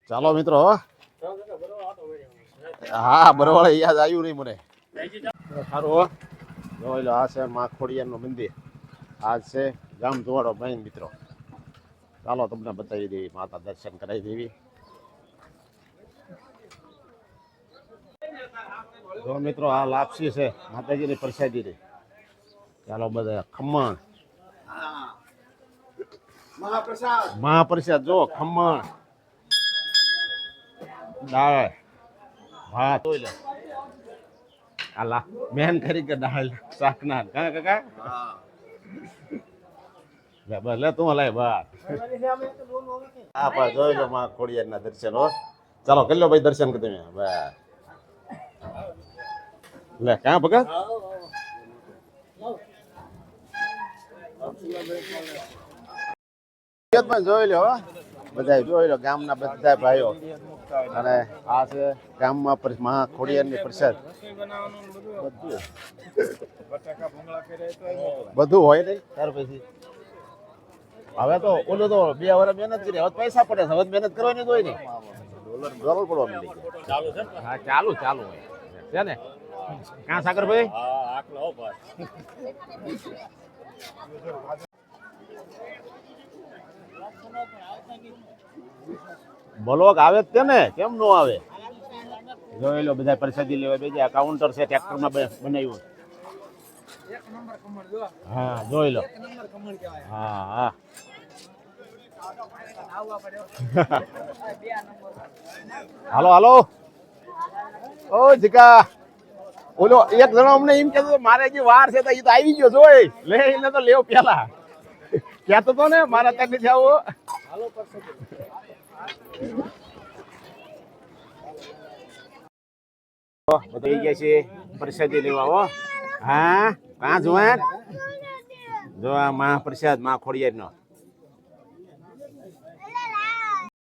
ચાલો મિત્રો. હા બરોબર યાદ આવ્યું નહીં મને. સારું જોઈ લો, આ છે માં ખોડિયારનું મંદિર. આ છે ગામ ધોવાડો બહેન મિત્રો. ચાલો તમને બતાવી દેવી, માતા દર્શન કરાવી દેવી. જો મિત્રો આ લાપસી છે માતાજીની પ્રસાદીની. ચાલો બધા ખમણ મહાપ્રસાદ જો ખમણ દાળ ભાત જોઈ લે. આલા મેન કરી કે દાળ શાકના કાકા બસ લે તું હલાય બસ. હા પણ જોઈ લો માં ખોડિયારના દર્શન હો. ચાલો કરી લો ભાઈ દર્શન કરી તમે બસ. લે ક્યાં ભગત જોઈ લો બધા જોઈ લો ગામના બધા ભાઈઓ. અને આ છે ગામમાં મહા ખોડિયારની પ્રસાદ. બધું હોય નહીં ત્યાર પછી. હવે તો ઓલું તો 2 વર્ષ મહેનત કરી, હવે પૈસા પડે છે, હવે મહેનત કરવાની જ હોય ને. ડોલર પડવા માંડી. હા ચાલુ હોય છે ને. ક્યાં સાગરભાઈ બ્લોક આવે જ તે ને, કેમ નો આવે. જોઈ લો બધા પ્રસાદી લેવા બેજા. કાઉન્ટર છે ટ્રેક્ટરમાં બનાવ્યું. હા જોઈ લો. હા હા હાલો હાલો. ઓ જીકા ઓલો એક જણો અમને એમ કહેતો મારે જે વાર છે તો એ તો આવી ગયો જોઈ લે, એને તો લેવ પેલા કહેતો તો ને મારા ત્યાં નથી આવો. બધા ગયા છે પ્રસાદી લેવા હો. હા કાં જોવા જો આ મહાપ્રસાદ માં ખોડિયાર નો.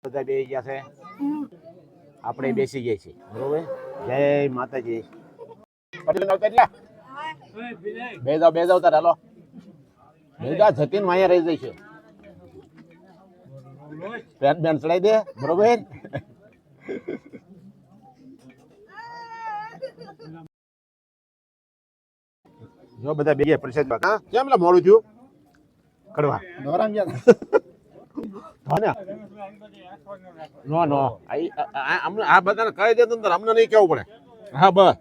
બધા બેસી ગયા છે, આપણે બેસી ગયા છીએ બરોબર. જય માતાજી. બે જાવ તાર હાલો. બે જાવ જતીન અહીંયા રહી જાય છે. પેન્ટ બેન્ટ ચડાવી દે બરોબર. જો બધા બે પ્રસાદ કેમ મોડું થયું કડવા નો આ બધાને કહી દે તમને, અમને નહીં કેવું પડે. હા બસ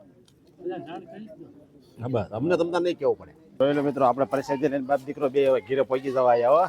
અમને તમને નહીં કેવું પડે. જોઈ લો મિત્રો આપણે પ્રસાદી લઈને બાપ દીકરો બે ઘેરે પહોંચી જવા આવ્યા.